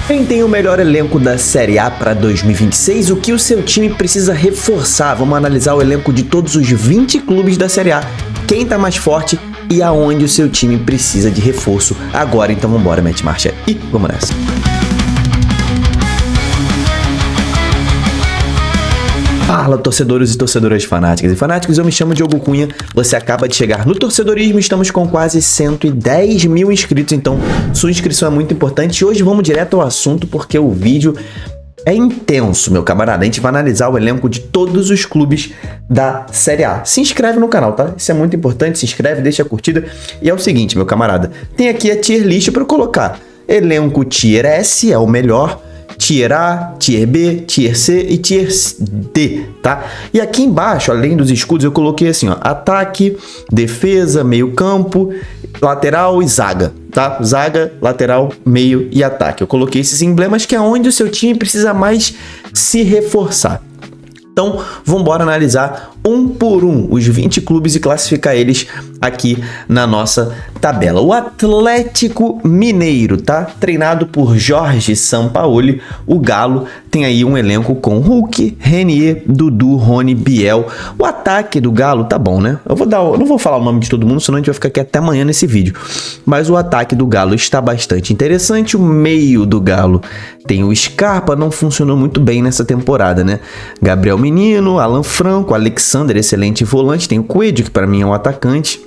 Quem tem o melhor elenco da Série A para 2026? O que o seu time precisa reforçar? Vamos analisar o elenco de todos os 20 clubes da Série A. Quem tá mais forte e aonde o seu time precisa de reforço agora. Então vambora, mete marcha e vamos nessa. Fala, torcedores e torcedoras fanáticas e fanáticos, eu me chamo Diogo Cunha, você acaba de chegar no Torcedorismo, estamos com quase 110 mil inscritos, então sua inscrição é muito importante e hoje vamos direto ao assunto porque o vídeo é intenso, meu camarada. A gente vai analisar o elenco de todos os clubes da Série A. Se inscreve no canal, tá? Isso é muito importante, se inscreve, deixa a curtida. E é o seguinte, meu camarada, tem aqui a tier list para colocar. Elenco tier S é o melhor, Tier A, Tier B, Tier C e Tier D, tá? E aqui embaixo, além dos escudos, eu coloquei assim, ó, ataque, defesa, meio campo, lateral e zaga, tá? Zaga, lateral, meio e ataque. Eu coloquei esses emblemas que é onde o seu time precisa mais se reforçar. Então, vamos embora analisar um por um os 20 clubes e classificar eles aqui na nossa tabela. O Atlético Mineiro, tá? Treinado por Jorge Sampaoli. O Galo tem aí um elenco com Hulk, Renier, Dudu, Rony, Biel. O ataque do Galo tá bom, né? Eu não vou falar o nome de todo mundo, senão a gente vai ficar aqui até amanhã nesse vídeo. Mas o ataque do Galo está bastante interessante. O meio do Galo tem o Scarpa, não funcionou muito bem nessa temporada, né? Gabriel Menino, Alan Franco, Alexander, excelente volante. Tem o Coelho, que para mim é um atacante.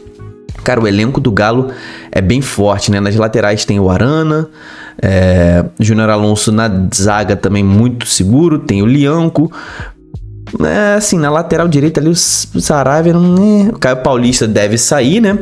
Cara, o elenco do Galo é bem forte, né? Nas laterais tem o Arana, Júnior Alonso na zaga também muito seguro. Tem o Lianco. Assim, na lateral direita ali o Saravia, o Caio Paulista deve sair, né?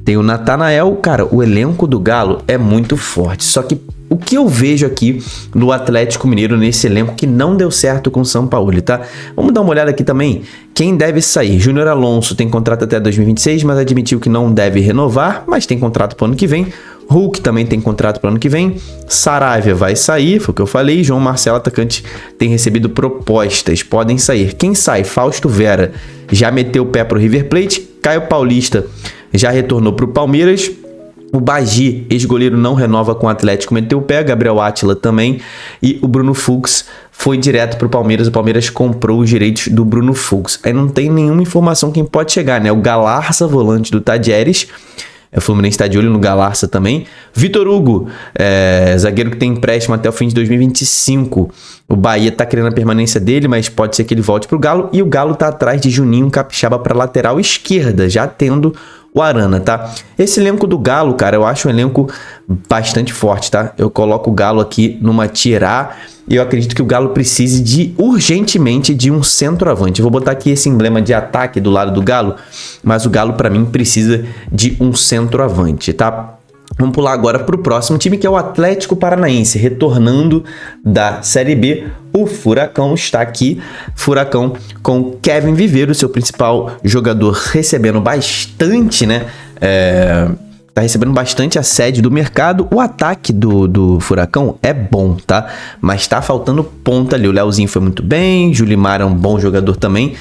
Tem o Natanael. Cara, o elenco do Galo é muito forte. Só que o que eu vejo aqui no Atlético Mineiro, nesse elenco que não deu certo com o Sampaoli, tá? Vamos dar uma olhada aqui também. Quem deve sair? Júnior Alonso tem contrato até 2026, mas admitiu que não deve renovar, mas tem contrato para o ano que vem. Hulk também tem contrato para o ano que vem. Saravia vai sair, foi o que eu falei. João Marcelo, atacante, tem recebido propostas, podem sair. Quem sai? Fausto Vera já meteu o pé para o River Plate. Caio Paulista já retornou para o Palmeiras. O Bagi, ex-goleiro, não renova com o Atlético, meteu o pé. Gabriel Átila também. E o Bruno Fux foi direto para o Palmeiras. O Palmeiras comprou os direitos do Bruno Fux. Aí não tem nenhuma informação quem pode chegar, né? O Galarça, volante do Tadieres. O Fluminense está de olho no Galarça também. Vitor Hugo, zagueiro que tem empréstimo até o fim de 2025. O Bahia tá querendo a permanência dele, mas pode ser que ele volte pro Galo. E o Galo tá atrás de Juninho Capixaba para lateral esquerda, já tendo o Arana, tá? Esse elenco do Galo, cara, eu acho um elenco bastante forte, tá? Eu coloco o Galo aqui numa tier A e eu acredito que o Galo precise urgentemente de um centroavante. Eu vou botar aqui esse emblema de ataque do lado do Galo, mas o Galo, para mim, precisa de um centroavante, tá? Vamos pular agora para o próximo time, que é o Atlético Paranaense, retornando da Série B. O Furacão está aqui, Furacão com Kevin Viveiro, seu principal jogador, recebendo bastante, né? Tá recebendo bastante assédio do mercado. O ataque do Furacão é bom, tá? Mas tá faltando ponta ali. O Leozinho foi muito bem, Julimar é um bom jogador também.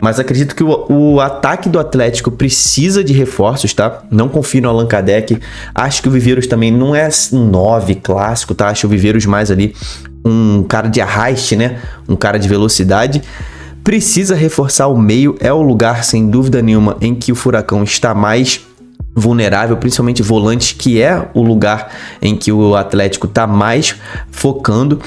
Mas acredito que o ataque do Atlético precisa de reforços, tá? Não confio no Allan Kardec. Acho que o Viveiros também não é um 9 clássico, tá? Acho o Viveiros mais ali um cara de arraste, né? Um cara de velocidade. Precisa reforçar o meio. É o lugar, sem dúvida nenhuma, em que o Furacão está mais vulnerável, principalmente volante, que é o lugar em que o Atlético está mais focando.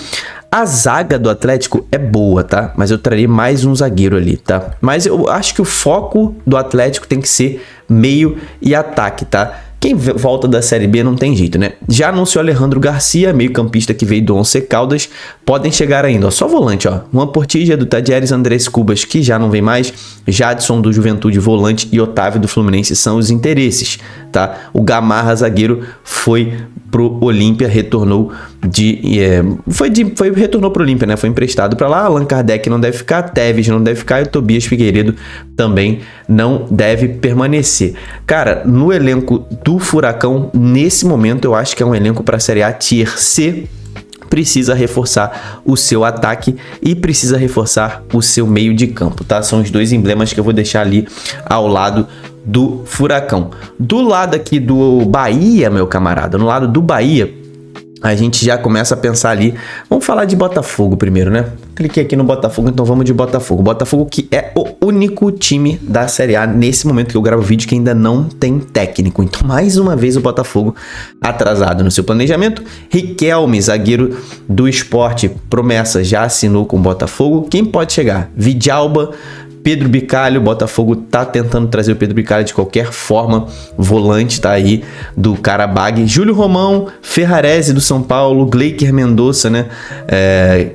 A zaga do Atlético é boa, tá? Mas eu traria mais um zagueiro ali, tá? Mas eu acho que o foco do Atlético tem que ser meio e ataque, tá? Quem volta da Série B não tem jeito, né? Já anunciou Alejandro Garcia, meio campista que veio do Once Caldas. Podem chegar ainda, ó, só volante, ó. Juan Portilla do Tadieres, Andrés Cubas, que já não vem mais. Jadson do Juventude, volante. E Otávio do Fluminense são os interesses, tá? O Gamarra, zagueiro, foi pro Olímpia, retornou retornou pro Olímpia, né? Foi emprestado para lá. Allan Kardec não deve ficar, Tevez não deve ficar e o Tobias Figueiredo também não deve permanecer. Cara, no elenco do Furacão, nesse momento, eu acho que é um elenco para a Série A Tier C. Precisa reforçar o seu ataque e precisa reforçar o seu meio de campo, tá? São os dois emblemas que eu vou deixar ali ao lado do Furacão. Do lado aqui do Bahia, meu camarada, no lado do Bahia, a gente já começa a pensar ali. Vamos falar de Botafogo primeiro, né? Cliquei aqui no Botafogo, então vamos de Botafogo. Botafogo que é o único time da Série A nesse momento que eu gravo o vídeo que ainda não tem técnico. Então, mais uma vez o Botafogo atrasado no seu planejamento. Riquelme, zagueiro do Sport, promessa, já assinou com o Botafogo. Quem pode chegar? Vidalba, Pedro Bicalho, o Botafogo tá tentando trazer o Pedro Bicalho de qualquer forma, volante tá aí do Karabag, Júlio Romão, Ferrarese do São Paulo, Gleiker Mendonça, né,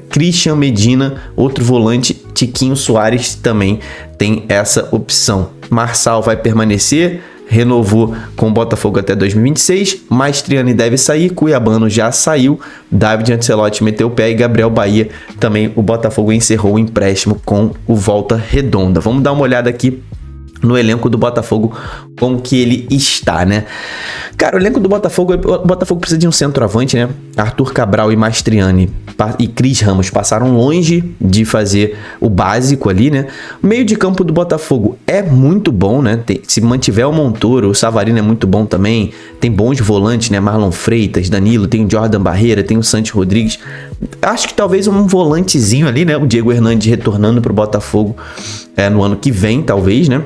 Christian Medina, outro volante, Tiquinho Soares também tem essa opção. Marçal vai permanecer, renovou com o Botafogo até 2026, Mastriani deve sair, Cuiabano já saiu, David Ancelotti meteu o pé e Gabriel Bahia também. O Botafogo encerrou o empréstimo com o Volta Redonda. Vamos dar uma olhada aqui no elenco do Botafogo, como que ele está, né? Cara, o elenco do Botafogo precisa de um centroavante, né? Arthur Cabral e Mastriani e Cris Ramos passaram longe de fazer o básico ali, né? O meio de campo do Botafogo é muito bom, né? Se mantiver o Montoro, o Savarino é muito bom também. Tem bons volantes, né? Marlon Freitas, Danilo, tem o Jordan Barreira, tem o Santos Rodrigues. Acho que talvez um volantezinho ali, né? O Diego Hernandes retornando pro Botafogo no ano que vem, talvez, né?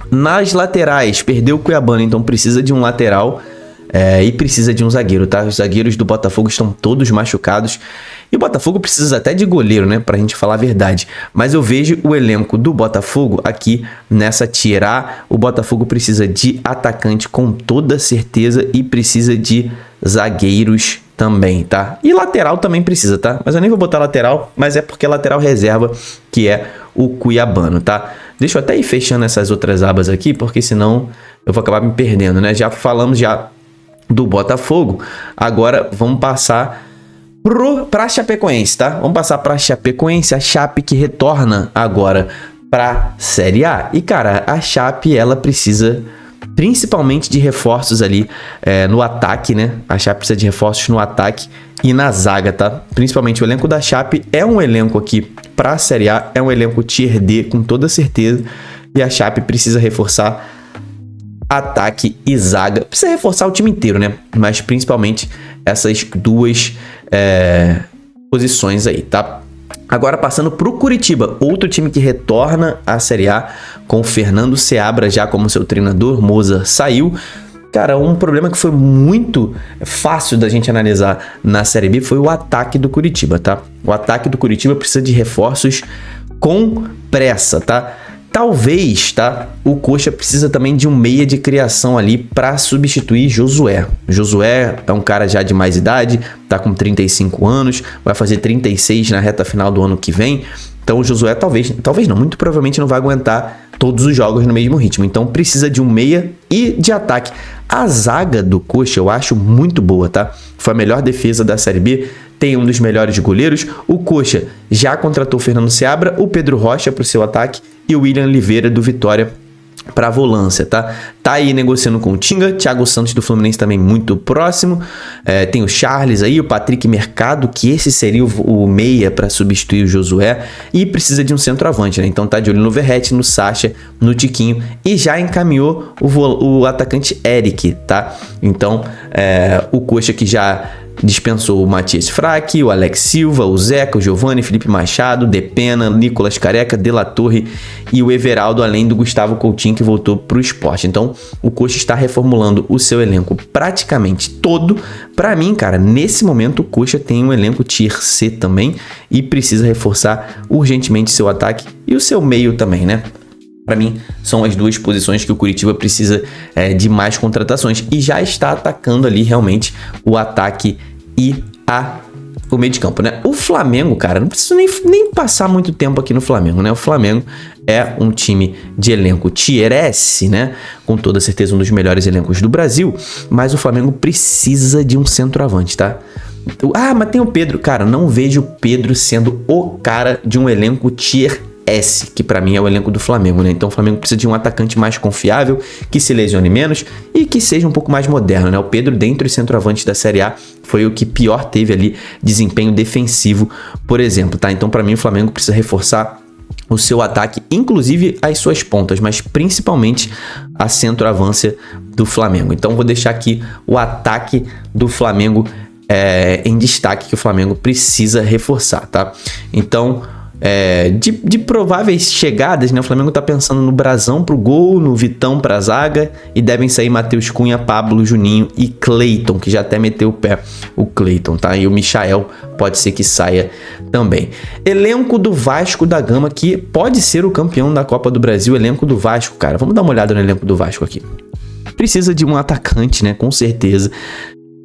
Nas laterais, perdeu o Cuiabano, então precisa de um lateral e precisa de um zagueiro, tá? Os zagueiros do Botafogo estão todos machucados. E o Botafogo precisa até de goleiro, né? Pra gente falar a verdade. Mas eu vejo o elenco do Botafogo aqui nessa tier A. O Botafogo precisa de atacante com toda certeza e precisa de zagueiros também, tá? E lateral também precisa, tá? Mas eu nem vou botar lateral, mas é porque é lateral reserva, que é o Cuiabano, tá? Deixa eu até ir fechando essas outras abas aqui, porque senão eu vou acabar me perdendo, né? Já falamos do Botafogo, agora vamos passar pra Chapecoense, tá? Vamos passar pra Chapecoense, a Chape que retorna agora pra Série A. E, cara, a Chape, ela precisa principalmente de reforços ali no ataque, né? A Chape precisa de reforços no ataque e na zaga, tá? Principalmente o elenco da Chape é um elenco aqui pra Série A, é um elenco Tier D com toda certeza, e a Chape precisa reforçar ataque e zaga. Precisa reforçar o time inteiro, né? Mas principalmente essas duas posições aí, tá? Agora passando pro Curitiba, outro time que retorna à Série A com o Fernando Seabra já como seu treinador. Moza saiu. Cara, um problema que foi muito fácil da gente analisar na Série B foi o ataque do Curitiba, tá? O ataque do Curitiba precisa de reforços com pressa, tá? Talvez, tá? O Coxa precisa também de um meia de criação ali para substituir Josué. Josué é um cara já de mais idade, tá com 35 anos, vai fazer 36 na reta final do ano que vem. Então o Josué talvez não, muito provavelmente não vai aguentar todos os jogos no mesmo ritmo. Então precisa de um meia e de ataque. A zaga do Coxa eu acho muito boa, tá? Foi a melhor defesa da Série B. Tem um dos melhores goleiros. O Coxa já contratou o Fernando Seabra, o Pedro Rocha para o seu ataque e o William Oliveira do Vitória para a volância, tá? Tá aí negociando com o Tinga, Thiago Santos do Fluminense também muito próximo. Tem o Charles aí, o Patrick Mercado, que esse seria o meia para substituir o Josué. E precisa de um centroavante, né? Então tá de olho no Verratti, no Sacha, no Tiquinho. E já encaminhou o atacante Eric, tá? Então o Coxa que já dispensou o Matias Fraque, o Alex Silva, o Zeca, o Giovani, Felipe Machado, Depena, Nicolas Careca, De La Torre e o Everaldo, além do Gustavo Coutinho que voltou para o Sport. Então o Coxa está reformulando o seu elenco praticamente todo. Para mim, cara, nesse momento o Coxa tem um elenco Tier C também e precisa reforçar urgentemente seu ataque e o seu meio também, né? Para mim, são as duas posições que o Curitiba precisa de mais contratações e já está atacando ali realmente o ataque e o meio de campo, né? O Flamengo, cara, não preciso nem passar muito tempo aqui no Flamengo, né? O Flamengo é um time de elenco Tier S, né? Com toda certeza um dos melhores elencos do Brasil, mas o Flamengo precisa de um centroavante, tá? Mas tem o Pedro. Cara, não vejo o Pedro sendo o cara de um elenco Tier S, que pra mim é o elenco do Flamengo, né? Então o Flamengo precisa de um atacante mais confiável, que se lesione menos e que seja um pouco mais moderno, né? O Pedro, dentre os centroavantes da Série A, foi o que pior teve ali desempenho defensivo, por exemplo, tá? Então pra mim o Flamengo precisa reforçar o seu ataque, inclusive as suas pontas, mas principalmente a centroavância do Flamengo. Então vou deixar aqui o ataque do Flamengo em destaque que o Flamengo precisa reforçar, tá? Então, de prováveis chegadas, né? O Flamengo tá pensando no Brazão pro gol, no Vitão pra zaga, e devem sair Matheus Cunha, Pablo, Juninho e Cleiton, que já até meteu o pé, o Cleiton, tá? E o Michael pode ser que saia também. Elenco do Vasco da Gama, que pode ser o campeão da Copa do Brasil. Elenco do Vasco, cara, vamos dar uma olhada no elenco do Vasco aqui. Precisa de um atacante, né? Com certeza.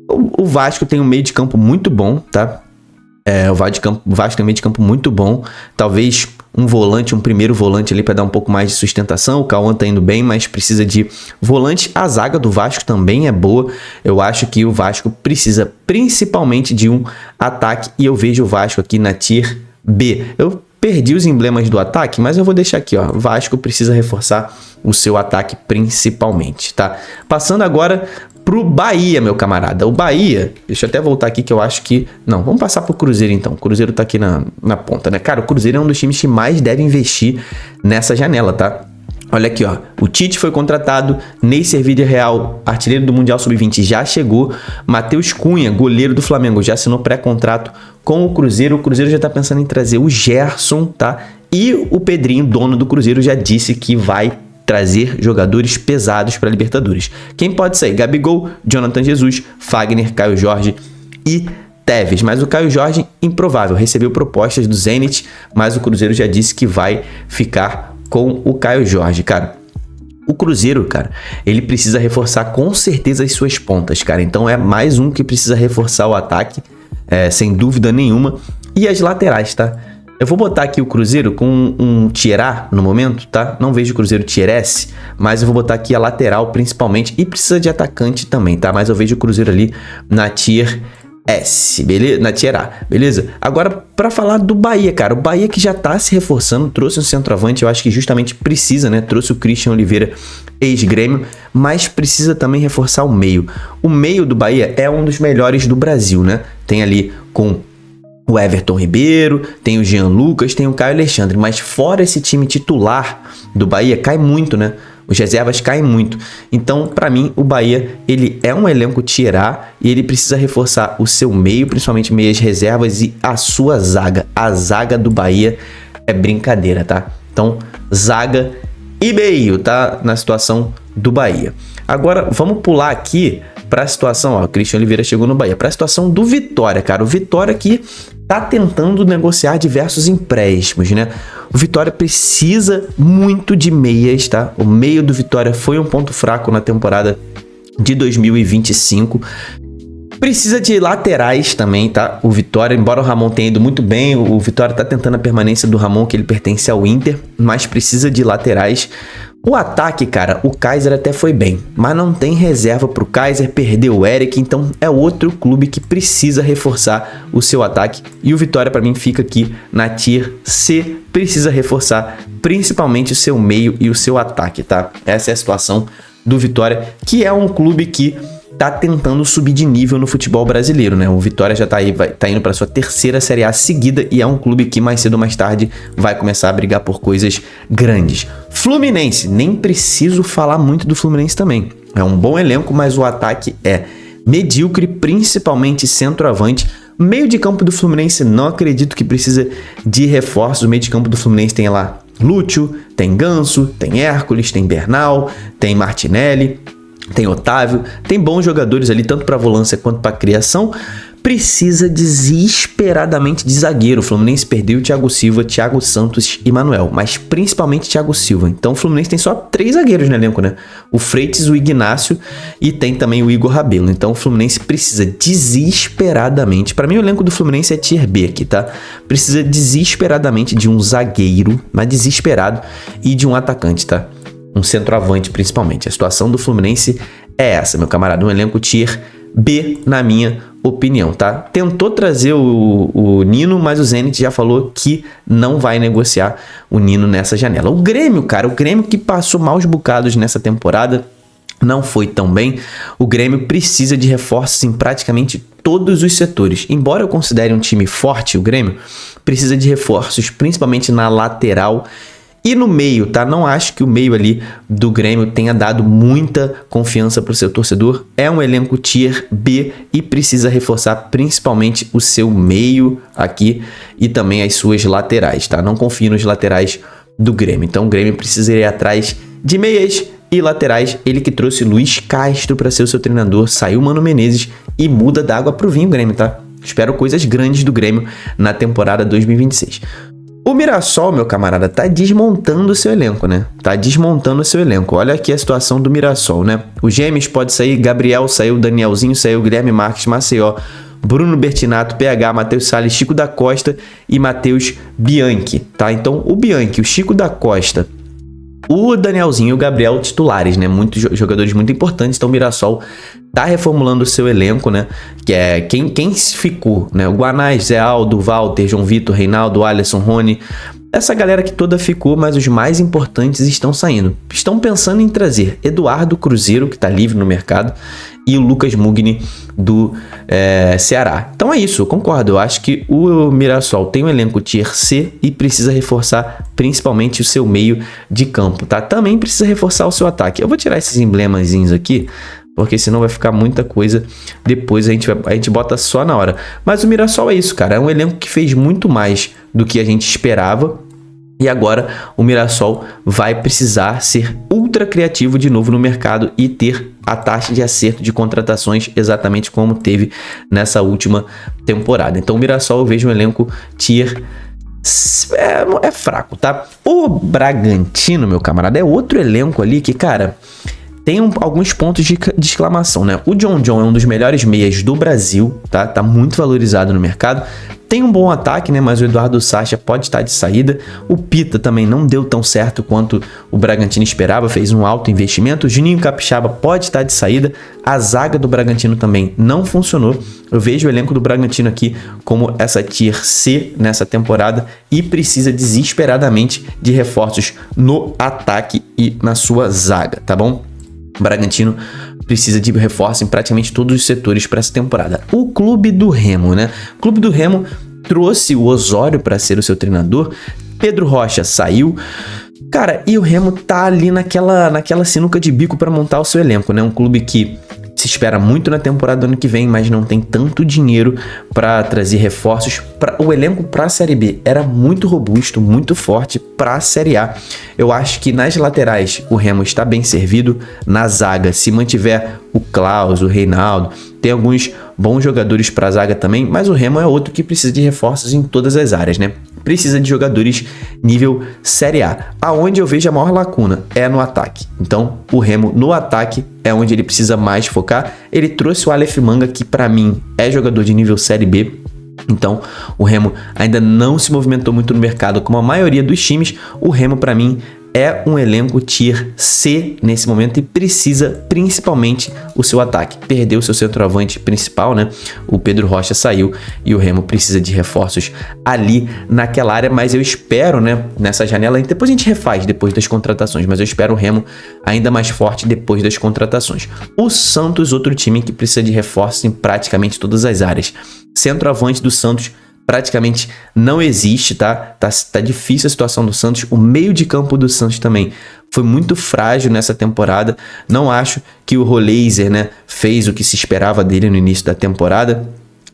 O Vasco tem um meio de campo muito bom, tá? O Vasco tem um meio de campo muito bom. Talvez um volante, um primeiro volante ali para dar um pouco mais de sustentação. O Cauã tá indo bem, mas precisa de volante. A zaga do Vasco também é boa. Eu acho que o Vasco precisa principalmente de um ataque. E eu vejo o Vasco aqui na Tier B. Eu perdi os emblemas do ataque, mas eu vou deixar aqui, ó. Vasco precisa reforçar o seu ataque principalmente, tá? Passando agora pro Bahia, meu camarada. O Bahia, deixa eu até voltar aqui que eu acho que... Não, vamos passar pro Cruzeiro então. O Cruzeiro tá aqui na ponta, né? Cara, o Cruzeiro é um dos times que mais deve investir nessa janela, tá? Olha aqui, ó. O Tite foi contratado, Neisser Villarreal, artilheiro do Mundial Sub-20, já chegou. Matheus Cunha, goleiro do Flamengo, já assinou pré-contrato com o Cruzeiro. O Cruzeiro já tá pensando em trazer o Gerson, tá? E o Pedrinho, dono do Cruzeiro, já disse que vai trazer jogadores pesados para Libertadores. Quem pode sair? Gabigol, Jonathan Jesus, Fagner, Caio Jorge e Tevez. Mas o Caio Jorge, improvável. Recebeu propostas do Zenit, mas o Cruzeiro já disse que vai ficar com o Caio Jorge, cara. O Cruzeiro, cara, ele precisa reforçar com certeza as suas pontas, cara. Então é mais um que precisa reforçar o ataque, sem dúvida nenhuma. E as laterais, tá? Eu vou botar aqui o Cruzeiro com um Tier A no momento, tá? Não vejo o Cruzeiro Tier S, mas eu vou botar aqui a lateral principalmente. E precisa de atacante também, tá? Mas eu vejo o Cruzeiro ali na Tier S, beleza? Na Tier A, beleza? Agora, pra falar do Bahia, cara. O Bahia que já tá se reforçando, trouxe um centroavante, eu acho que justamente precisa, né? Trouxe o Christian Oliveira, ex-Grêmio, mas precisa também reforçar o meio. O meio do Bahia é um dos melhores do Brasil, né? Tem ali com o Everton Ribeiro, tem o Jean Lucas, tem o Caio Alexandre, mas fora esse time titular do Bahia, cai muito, né? Os reservas caem muito. Então, para mim, o Bahia, ele é um elenco Tier A e ele precisa reforçar o seu meio, principalmente meias reservas e a sua zaga. A zaga do Bahia é brincadeira, tá? Então, zaga e meio, tá? Na situação do Bahia. Agora, vamos pular aqui para a situação, ó, o Christian Oliveira chegou no Bahia, para a situação do Vitória, cara. O Vitória que tá tentando negociar diversos empréstimos, né? O Vitória precisa muito de meias, tá? O meio do Vitória foi um ponto fraco na temporada de 2025. Precisa de laterais também, tá? O Vitória, embora o Ramon tenha ido muito bem, o Vitória tá tentando a permanência do Ramon, que ele pertence ao Inter, mas precisa de laterais. O ataque, cara, o Kaiser até foi bem, mas não tem reserva pro Kaiser, perdeu o Eric, então é outro clube que precisa reforçar o seu ataque. E o Vitória, pra mim, fica aqui na Tier C, precisa reforçar principalmente o seu meio e o seu ataque, tá? Essa é a situação do Vitória, que é um clube que tá tentando subir de nível no futebol brasileiro, né? O Vitória já tá aí, tá indo para sua terceira Série A seguida e é um clube que mais cedo ou mais tarde vai começar a brigar por coisas grandes. Fluminense, nem preciso falar muito do Fluminense também. É um bom elenco, mas o ataque é medíocre, principalmente centroavante. Meio de campo do Fluminense, não acredito que precisa de reforços. O meio de campo do Fluminense tem lá Lúcio, tem Ganso, tem Hércules, tem Bernal, tem Martinelli, tem Otávio, tem bons jogadores ali, tanto para volância quanto para criação. Precisa desesperadamente de zagueiro. O Fluminense perdeu o Thiago Silva, Thiago Santos e Manuel, mas principalmente Thiago Silva. Então o Fluminense tem só 3 zagueiros no elenco, né? O Freitas, o Ignácio e tem também o Igor Rabelo. Então o Fluminense precisa desesperadamente. Para mim o elenco do Fluminense é Tier B aqui, tá? Precisa desesperadamente de um zagueiro, mas desesperado, e de um atacante, tá? Um centroavante principalmente. A situação do Fluminense é essa, meu camarada. Um elenco Tier B, na minha opinião, tá? Tentou trazer o Nino, mas o Zenit já falou que não vai negociar o Nino nessa janela. O Grêmio, cara, o Grêmio que passou maus bocados nessa temporada, não foi tão bem. O Grêmio precisa de reforços em praticamente todos os setores. Embora eu considere um time forte, o Grêmio precisa de reforços, principalmente na lateral E no meio, tá? Não acho que o meio ali do Grêmio tenha dado muita confiança pro seu torcedor. É um elenco Tier B e precisa reforçar principalmente o seu meio aqui e também as suas laterais, tá? Não confio nos laterais do Grêmio. Então o Grêmio precisa ir atrás de meias e laterais. Ele que trouxe Luiz Castro para ser o seu treinador, saiu Mano Menezes e muda da água pro vinho o Grêmio, tá? Espero coisas grandes do Grêmio na temporada 2026. O Mirassol, meu camarada, tá desmontando o seu elenco, né? Tá desmontando o seu elenco. Olha aqui a situação do Mirassol, né? O Gêmeos pode sair, Gabriel saiu, Danielzinho saiu, Guilherme Marques, Maceió, Bruno Bertinato, PH, Matheus Salles, Chico da Costa e Matheus Bianchi, tá? Então, o Bianchi, o Chico da Costa, o Danielzinho e o Gabriel titulares, né? Muitos jogadores muito importantes. Então o Mirassol tá reformulando o seu elenco, né? Que é quem ficou, né? O Guanais, Zé Aldo, Walter, João Vitor, Reinaldo, Alisson, Rony. Essa galera que toda ficou, mas os mais importantes estão saindo. Estão pensando em trazer Eduardo Cruzeiro, que tá livre no mercado, e o Lucas Mugni do Ceará. Então é isso, eu concordo. Eu acho que o Mirassol tem um elenco Tier C e precisa reforçar principalmente o seu meio de campo, tá? Também precisa reforçar o seu ataque. Eu vou tirar esses emblemazinhos aqui, porque senão vai ficar muita coisa. Depois a gente bota só na hora. Mas o Mirassol é isso, cara. É um elenco que fez muito mais do que a gente esperava. E agora o Mirassol vai precisar ser ultra criativo de novo no mercado e ter a taxa de acerto de contratações exatamente como teve nessa última temporada. Então o Mirassol eu vejo um elenco Tier é fraco, tá? O Bragantino, meu camarada, é outro elenco ali que, cara, tem alguns pontos de exclamação, né? O John John é um dos melhores meias do Brasil, tá? Tá muito valorizado no mercado. Tem um bom ataque, né? Mas o Eduardo Sacha pode estar de saída. O Pita também não deu tão certo quanto o Bragantino esperava, fez um alto investimento. O Juninho Capixaba pode estar de saída. A zaga do Bragantino também não funcionou. Eu vejo o elenco do Bragantino aqui como essa Tier C nessa temporada e precisa desesperadamente de reforços no ataque e na sua zaga, tá bom? O Bragantino precisa de reforço em praticamente todos os setores para essa temporada. O Clube do Remo, né? O Clube do Remo trouxe o Osório para ser o seu treinador. Pedro Rocha saiu. Cara, e o Remo tá ali naquela sinuca de bico para montar o seu elenco, né? Um clube que se espera muito na temporada do ano que vem, mas não tem tanto dinheiro para trazer reforços. O elenco para a Série B era muito robusto, muito forte para a Série A. Eu acho que nas laterais o Remo está bem servido. Na zaga, se mantiver o Klaus, o Reinaldo, tem alguns bons jogadores para a zaga também, mas o Remo é outro que precisa de reforços em todas as áreas, né? Precisa de jogadores nível Série A. Aonde eu vejo a maior lacuna é no ataque. Então, o Remo no ataque é onde ele precisa mais focar. Ele trouxe o Aleph Manga, que para mim é jogador de nível Série B. Então, o Remo ainda não se movimentou muito no mercado como a maioria dos times. O Remo, para mim, é um elenco Tier C nesse momento e precisa principalmente o seu ataque. Perdeu o seu centroavante principal, né? O Pedro Rocha saiu e o Remo precisa de reforços ali naquela área, mas eu espero, né, nessa janela, depois a gente refaz depois das contratações, mas eu espero o Remo ainda mais forte depois das contratações. O Santos, outro time que precisa de reforços em praticamente todas as áreas. Centroavante do Santos praticamente não existe, tá difícil a situação do Santos. O meio de campo do Santos também foi muito frágil nessa temporada. Não acho que o Roleiser, né, fez o que se esperava dele no início da temporada.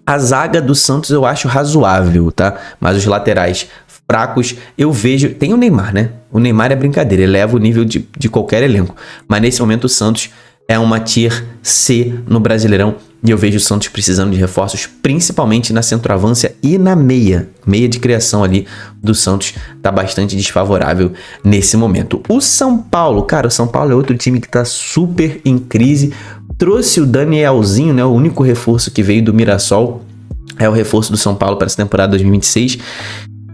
A zaga do Santos eu acho razoável, tá? Mas os laterais fracos eu vejo... Tem o Neymar, né? O Neymar é brincadeira, ele eleva o nível de qualquer elenco. Mas nesse momento o Santos é uma Tier C no Brasileirão. E eu vejo o Santos precisando de reforços, principalmente na centroavância e na meia. Meia de criação ali do Santos tá bastante desfavorável nesse momento. O São Paulo, cara, o São Paulo é outro time que tá super em crise. Trouxe o Danielzinho, né? O único reforço que veio do Mirassol é o reforço do São Paulo para essa temporada 2026.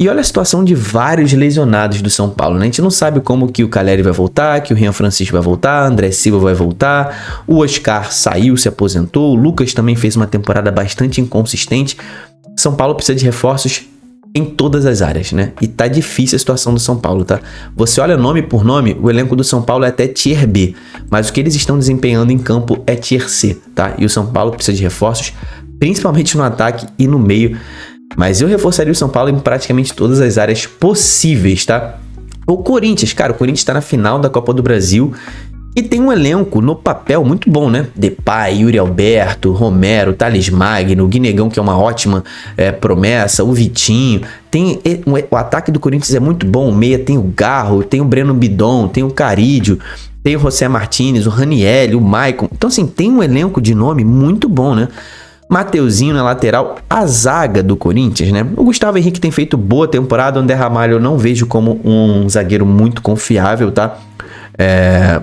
E olha a situação de vários lesionados do São Paulo, né? A gente não sabe como que o Caleri vai voltar, que o Rian Francisco vai voltar, André Silva vai voltar, o Oscar saiu, se aposentou, o Lucas também fez uma temporada bastante inconsistente. São Paulo precisa de reforços em todas as áreas, né? E tá difícil a situação do São Paulo, tá? Você olha nome por nome, o elenco do São Paulo é até Tier B, mas o que eles estão desempenhando em campo é Tier C, tá? E o São Paulo precisa de reforços, principalmente no ataque e no meio. Mas eu reforçaria o São Paulo em praticamente todas as áreas possíveis, tá? O Corinthians, cara, o Corinthians tá na final da Copa do Brasil e tem um elenco no papel muito bom, né? Depay, Yuri Alberto, Romero, Thales Magno, o Guinegão, que é uma ótima promessa, o Vitinho. O ataque do Corinthians é muito bom, o meia tem o Garro, tem o Breno Bidon, tem o Carídio, tem o José Martínez, o Raniel, o Maicon. Então, assim, tem um elenco de nome muito bom, né? Mateuzinho na lateral, a zaga do Corinthians, né? O Gustavo Henrique tem feito boa temporada, o André Ramalho eu não vejo como um zagueiro muito confiável, tá?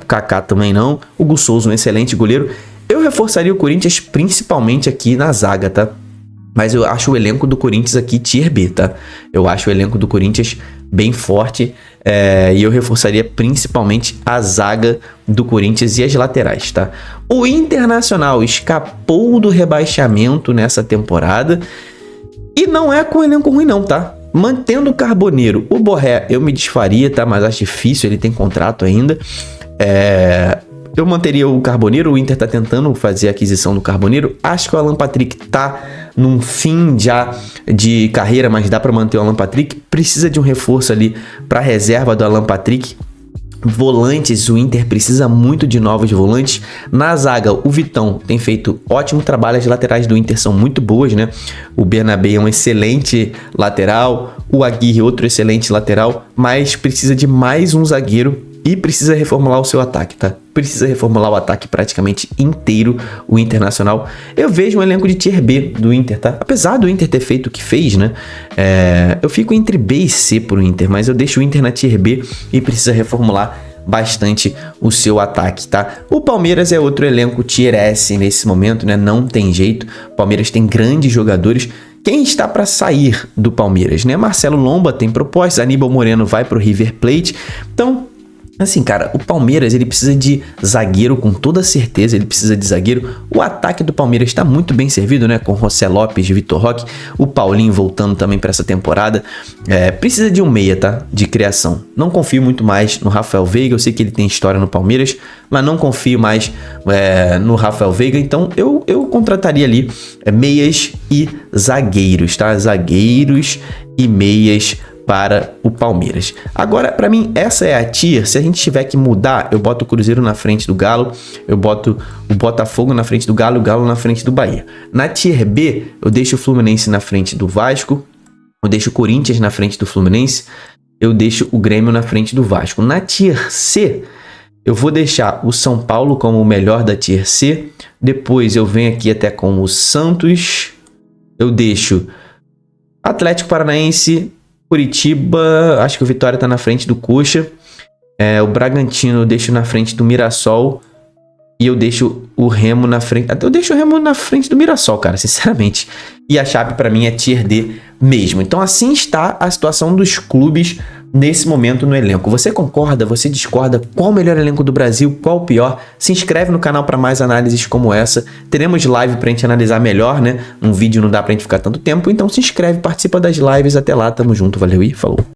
O Kaká também não. O Gu Souza, um excelente goleiro. Eu reforçaria o Corinthians principalmente aqui na zaga, tá? Mas eu acho o elenco do Corinthians aqui tier B, tá? Eu acho o elenco do Corinthians bem forte. E eu reforçaria principalmente a zaga do Corinthians e as laterais, tá? O Internacional escapou do rebaixamento nessa temporada. E não é com elenco ruim não, tá? Mantendo o Carboneiro, o Borré eu me desfaria, tá? Mas acho difícil, ele tem contrato ainda. Eu manteria o Carboneiro, o Inter tá tentando fazer a aquisição do Carboneiro. Acho que o Alan Patrick tá num fim já de carreira, mas dá para manter o Alan Patrick. Precisa de um reforço ali para reserva do Alan Patrick. Volantes, o Inter precisa muito de novos volantes. Na zaga, o Vitão tem feito ótimo trabalho, as laterais do Inter são muito boas, né? O Bernabé é um excelente lateral, o Aguirre outro excelente lateral, mas precisa de mais um zagueiro e precisa reformular o seu ataque, tá? Precisa reformular o ataque praticamente inteiro, o Internacional. Eu vejo um elenco de tier B do Inter, tá? Apesar do Inter ter feito o que fez, né? Eu fico entre B e C pro Inter, mas eu deixo o Inter na tier B e precisa reformular bastante o seu ataque, tá? O Palmeiras é outro elenco tier S nesse momento, né? Não tem jeito. O Palmeiras tem grandes jogadores. Quem está para sair do Palmeiras, né? Marcelo Lomba tem propostas, Aníbal Moreno vai pro River Plate. Então, assim, cara, o Palmeiras, ele precisa de zagueiro com toda certeza, ele precisa de zagueiro. O ataque do Palmeiras está muito bem servido, né? Com José Lopes, Vitor Roque, o Paulinho voltando também para essa temporada. Precisa de um meia, tá? De criação. Não confio muito mais no Rafael Veiga, eu sei que ele tem história no Palmeiras, mas não confio mais no Rafael Veiga, então eu contrataria ali meias e zagueiros, tá? Zagueiros e meias para o Palmeiras. Agora, para mim, essa é a tier. Se a gente tiver que mudar, eu boto o Cruzeiro na frente do Galo, eu boto o Botafogo na frente do Galo, o Galo na frente do Bahia. Na tier B, eu deixo o Fluminense na frente do Vasco, eu deixo o Corinthians na frente do Fluminense, eu deixo o Grêmio na frente do Vasco. Na tier C, eu vou deixar o São Paulo como o melhor da tier C, depois eu venho aqui até com o Santos, eu deixo Atlético Paranaense, Curitiba, acho que o Vitória tá na frente do Coxa. O Bragantino eu deixo na frente do Mirassol. E eu deixo o Remo na frente. Eu deixo o Remo na frente do Mirassol, cara, sinceramente. E a Chape pra mim é tier D mesmo. Então assim está a situação dos clubes nesse momento no elenco. Você concorda? Você discorda? Qual o melhor elenco do Brasil? Qual o pior? Se inscreve no canal para mais análises como essa. Teremos live pra gente analisar melhor, né? Um vídeo não dá pra gente ficar tanto tempo. Então se inscreve, participa das lives. Até lá, tamo junto, valeu e falou.